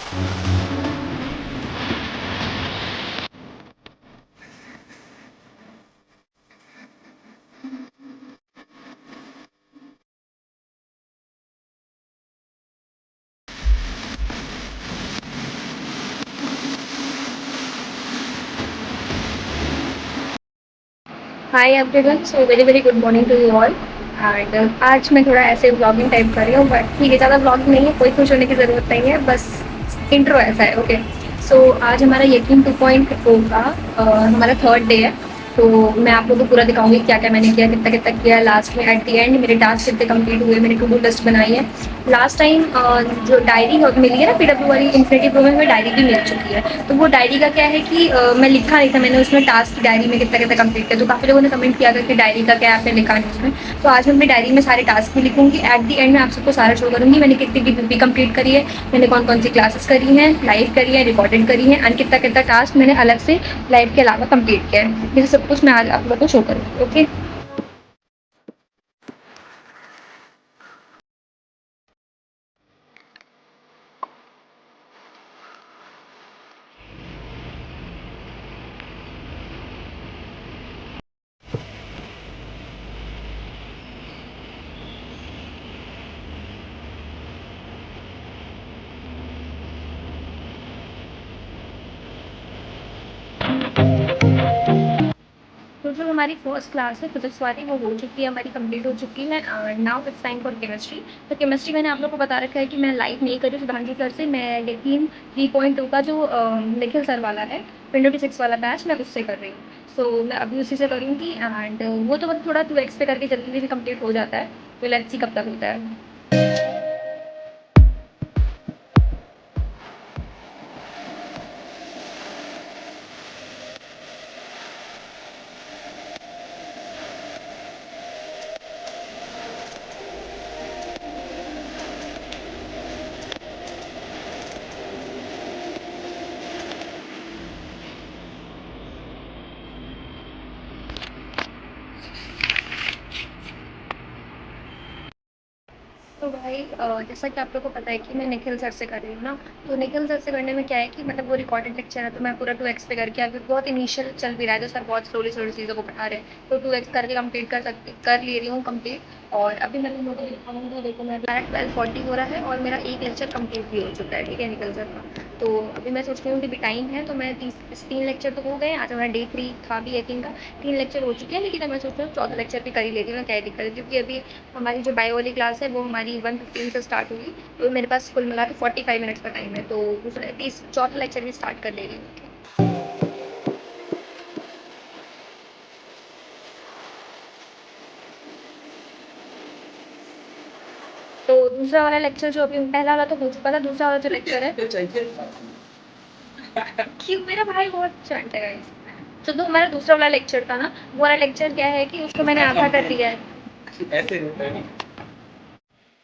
Hi everyone, so very very good morning to you all. And आज मैं थोड़ा ऐसे व्लॉगिंग टाइप कर रही हूँ, बट ठीक है, ज़्यादा व्लॉगिंग नहीं है, कोई खुश होने की ज़रूरत नहीं है, बस इंट्रो ऐसा है। ओके, सो आज हमारा यकीन 2.0 का हमारा थर्ड डे है। तो मैं आप लोगों को पूरा दिखाऊंगी क्या क्या मैंने किया, कितना कितना किया लास्ट में। एट द एंड मेरे टास्क कितने कंप्लीट हुए, मैंने टू डू लिस्ट बनाई है। लास्ट टाइम जो डायरी मिली है ना, PW वाली इन्फिनिटी प्रो में डायरी भी मिल चुकी है। तो वो डायरी का क्या है कि मैं लिखा नहीं था मैंने उसमें टास्क की डायरी में कितना कितना कंप्लीट किया। तो काफ़ी लोगों ने कमेंट किया था कि डायरी का क्या आपने लिखा नहीं उसमें। तो आज मैं अपनी डायरी में सारे टास्क भी लिखूंगी। एट द एंड में आप सबको सारा शो करूंगी मैंने कितनी DPP कंप्लीट करी है, मैंने कौन कौन सी क्लासेस करी हैं, लाइव करी है, रिकॉर्डेड करी है, एंड कितना कितना टास्क मैंने अलग से लाइव के अलावा कंप्लीट किया है। ये सब कुछ मैं आज आप लोगों को शो करूँगी। ओके, तो जो हमारी फर्स्ट क्लास है फिजिक्स वाली वो हो चुकी है, हमारी कंप्लीट हो चुकी है। Now it's time for chemistry. तो केमिस्ट्री मैंने आप लोग को बता रखा है कि मैं लाइव नहीं करी सुधांशु सर से। मैं यकीन 3.2 का जो निखिल सर वाला है, विंडो 6 वाला बैच, मैं उससे कर रही हूँ। सो मैं अभी उसी से करूँगी। एंड वो तो बस थोड़ा 2x पे करके जल्दी से कंप्लीट हो जाता है। तो लेट्स सी कब तक होता है। तो भाई जैसा कि आप लोग को पता है कि मैं निखिल सर से कर रही हूँ ना। तो निखिल सर से करने में क्या है कि मतलब वो रिकॉर्डेड लेक्चर है, तो मैं पूरा 2x पे करके, अभी बहुत इनिशियल चल भी रहा है तो सर बहुत स्लोली स्लोली चीज़ों को पढ़ा रहे हैं, तो 2x करके कंप्लीट कर ले रही हूँ कंप्लीट। और अभी मैं तुम लोगों को दिखाऊंगी, देखो मेरा 12:40 हो रहा है और मेरा एक लेक्चर कंप्लीट भी हो चुका है, ठीक है, निखिल सर का। तो अभी मैं सोच रही हूँ कि भी टाइम है, तो मैं 3 लेक्चर तो हो गए। आज हमारा डे 3 था भी, आई थिंक का 3 लेक्चर हो चुके हैं, लेकिन अब मैं सोच रही हूँ चौथा लेक्चर भी कर ही लेती हूँ, क्या दिक्कत है, क्योंकि अभी हमारी जो बायो वाली क्लास है वो हमारी 1:15 से स्टार्ट हुई। तो मेरे पास कुल मिला के 45 मिनट्स का टाइम है, तो दूसरा चौथा लेक्चर भी स्टार्ट कर ले रही हूँ। तो दूसरा वाला लेक्चर जो अभी पहला वाला तो हो चुका था, दूसरा वाला जो लेक्चर है क्यों, मेरा भाई बहुत चंट है गाइस। तो जो हमारा दूसरा वाला लेक्चर था ना, वो वाला लेक्चर क्या है कि उसको मैंने आधा कर दिया है। ऐसे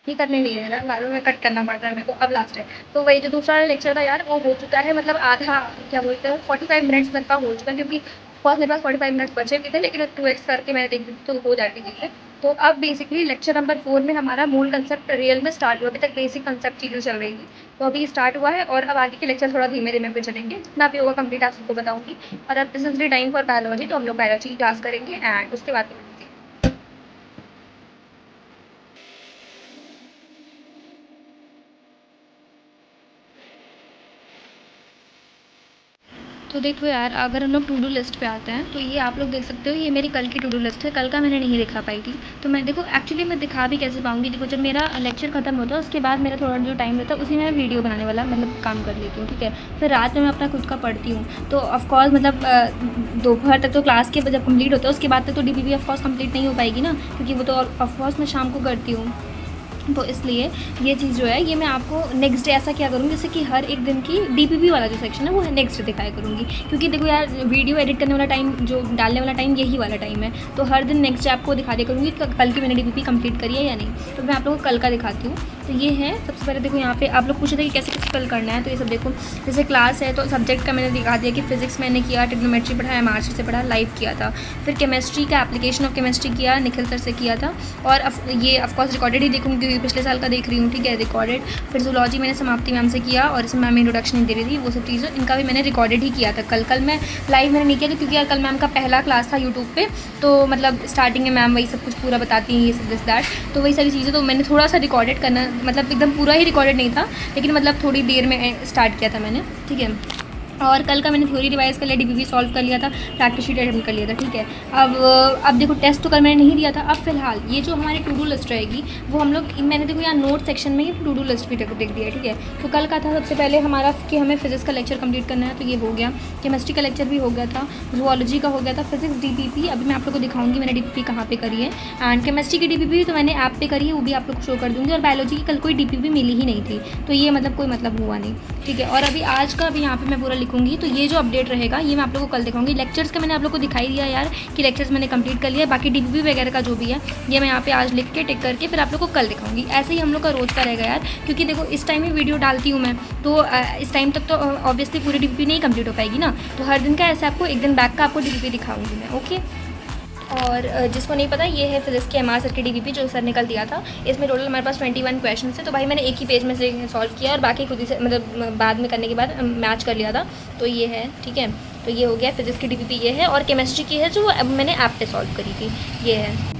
ये करने नहीं है ना, बाद में कट करना पड़ता है मेरे को, अब लास्ट है। तो वही जो दूसरा लेक्चर था यार, वो हो चुका है, मतलब आधा, क्या बोलते हैं, 45 मिनट्स तक का हो चुका है, क्योंकि फर्स्ट मेरे पास 45 मिनट्स बचे भी थे, लेकिन 2x करके मैंने देख दी तो हो जाती चीज़ें। तो अब बेसिकली लेक्चर नंबर 4 में हमारा मूल कंसेप्ट रियल में स्टार्ट हुआ, अभी तक बेसिक कंसेप्ट चीज़ें चल रही थी। तो अभी स्टार्ट हुआ है और अब आगे के लेक्चर थोड़ा धीमे धीमे पे चलेंगे, जितना भी होगा कंप्लीट आप सबको बताऊंगी। और अब this is the time for biology, तो हम लोग बायोलॉजी की क्लास करेंगे एंड उसके बाद तो देखो यार, अगर हम लोग टू डू लिस्ट पे आते हैं तो ये आप लोग देख सकते हो, ये मेरी कल की टू डू लिस्ट है। कल का मैंने नहीं दिखा पाई थी, तो मैं देखो एक्चुअली मैं दिखा भी कैसे पाऊँगी। देखो जब मेरा लेक्चर खत्म होता है उसके बाद मेरा थोड़ा जो टाइम रहता है उसी में मैं वीडियो बनाने वाला मतलब काम कर लेती हूँ, ठीक है। फिर रात में मैं अपना खुद का पढ़ती हूँ। तो ऑफकोर्स मतलब दोपहर तक तो क्लास के जब कंप्लीट होता है उसके बाद तक तो DPP ऑफकोर्स कंप्लीट नहीं हो पाएगी ना, क्योंकि वो तो ऑफकोर्स मैं शाम को करती हूँ। तो इसलिए ये चीज़ जो है ये मैं आपको नेक्स्ट डे ऐसा क्या करूँगी, जैसे कि हर एक दिन की DPP वाला जो सेक्शन है वो नेक्स्ट डे दिखाया करूँगी, क्योंकि देखो यार वीडियो एडिट करने वाला टाइम, जो डालने वाला टाइम यही वाला टाइम है। तो हर दिन नेक्स्ट डे आपको दिखा दिया करूँगी कल की मैंने DPP कंप्लीट करी है या नहीं। तो मैं आप लोगों को कल का दिखाती हूँ। तो ये है, सबसे पहले देखो यहाँ पे आप लोग पूछे थे कि कैसे कैसे कल करना है, तो ये सब देखो। जैसे क्लास है तो सब्जेक्ट का मैंने दिखा दिया कि फिजिक्स मैंने किया, ट्रिग्नोमेट्री पढ़ा, MRC से पढ़ा, लाइव किया था। फिर केमिस्ट्री का एप्लीकेशन ऑफ केमिस्ट्री किया, निखिल सर से किया था। और ये ऑफकोर्स रिकॉर्डेड ही देखूँगी क्योंकि पिछले साल का देख रही हूँ, ठीक है, रिकॉर्डेड। फिर जूलॉजी मैंने समाप्ति मैम से किया और इसमें मैम इंट्रोडक्शन नहीं दे रही थी, वो सब चीज़ें इनका भी मैंने रिकॉर्डेड ही किया था। कल मैं लाइव मैंने नहीं किया था क्योंकि यार कल मैम का पहला क्लास था यूट्यूब पे, तो मतलब स्टार्टिंग में मैम वही सब कुछ पूरा बताती हैं, ये सब दिस दैट, तो वही सारी चीज़ें तो मैंने थोड़ा सा रिकॉर्डेड करना, मतलब एकदम पूरा ही रिकॉर्डेड नहीं था, लेकिन मतलब थोड़ी देर में स्टार्ट किया था मैंने, ठीक है। और कल का मैंने थ्योरी रिवाइज़ कर लिया, डीपीपी सॉल्व कर लिया था, प्रैक्टिस शीट अटेम्प्ट कर लिया था, ठीक है। अब देखो टेस्ट तो कल मैंने नहीं दिया था। अब फिलहाल ये जो हमारी टू डू लिस्ट रहेगी वो हम लोग, मैंने देखो यहाँ नोट सेक्शन में ही टू डू लिस्ट भी देख दिया है, ठीक है। तो कल का था सबसे पहले हमारा कि हमें फिजिक्स का लेक्चर कंप्लीट करना है, तो ये हो गया। केमिस्ट्री का लेक्चर भी हो गया था, जूलॉजी का हो गया था, फिजिक्स डीपीपी अभी मैं आप लोग को दिखाऊंगी मैंने डीपीपी कहाँ पे करी है, एंड केमिस्ट्री की डीपीपी तो मैंने ऐप पे करी है, वो भी आप लोग को शो कर दूँगी। और बायोलॉजी की कल कोई डीपीपी मिली ही नहीं थी, तो ये मतलब कोई मतलब हुआ नहीं, ठीक है। और अभी आज का अभी यहाँ पे मैं पूरा लिखूँगी, तो ये जो अपडेट रहेगा ये मैं आप लोगों को कल दिखाऊंगी। लेक्चर्स का मैंने आप लोगों को दिखाई दिया यार कि लेक्चर्स मैंने कंप्लीट कर लिया, बाकी डीपीपी वगैरह का जो भी है ये मैं यहाँ पे आज लिख के टिक करके फिर आप लोग को कल दिखाऊंगी। ऐसे ही हम लोग का रोज़ का रहेगा यार, क्योंकि देखो इस टाइम ही वीडियो डालती हूँ मैं, तो इस टाइम तक तो ऑब्वियसली पूरी डीपीपी नहीं कंप्लीट हो पाएगी ना, तो हर दिन का ऐसे आपको एक दिन बैक का आपको डीपीपी दिखाऊंगी मैं, ओके। और जिसको नहीं पता, ये है फिजिक्स के एमआर सर की डीपीपी जो सर ने कल दिया था। इसमें टोटल हमारे पास 21 क्वेश्चन है, तो भाई मैंने एक ही पेज में से सॉल्व किया और बाकी खुद ही से मतलब बाद में करने के बाद मैच कर लिया था, तो ये है, ठीक है। तो ये हो गया फिजिक्स की डीपीपी, ये है। और केमिस्ट्री की है जो मैंने ऐप पे सॉल्व करी थी, ये है।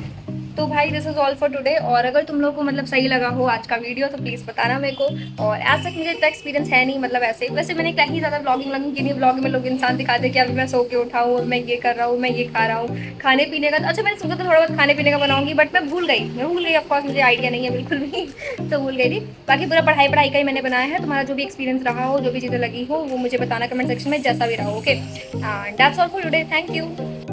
तो भाई this is all for today. और अगर तुम लोगों को मतलब सही लगा हो आज का वीडियो तो प्लीज़ बताना मेरे को। और आज तक मुझे इतना एक्सपीरियंस है नहीं, मतलब ऐसे वैसे मैंने कहीं ज़्यादा ब्लॉगिंग की नहीं। ब्लॉग में लोग इंसान दिखाते कि अभी मैं सो के उठा हूँ, मैं ये कर रहा हूँ, मैं ये खा रहा हूँ, खाने पीने का। अच्छा मैंने सोचा था थोड़ा बहुत खाने पीने का बनाऊंगी, बट मैं भूल गई ऑफकोर्स, मुझे आइडिया नहीं है बिल्कुल भी तो भूल गई थी। बाकी पूरा पढ़ाई का ही मैंने बनाया है। तुम्हारा जो भी एक्सपीरियंस रहा हो, जो भी चीज़ें लगी हो, वो मुझे बताना कमेंट सेक्शन में, जैसा भी रहा हो, okay. That's all for today, thank you.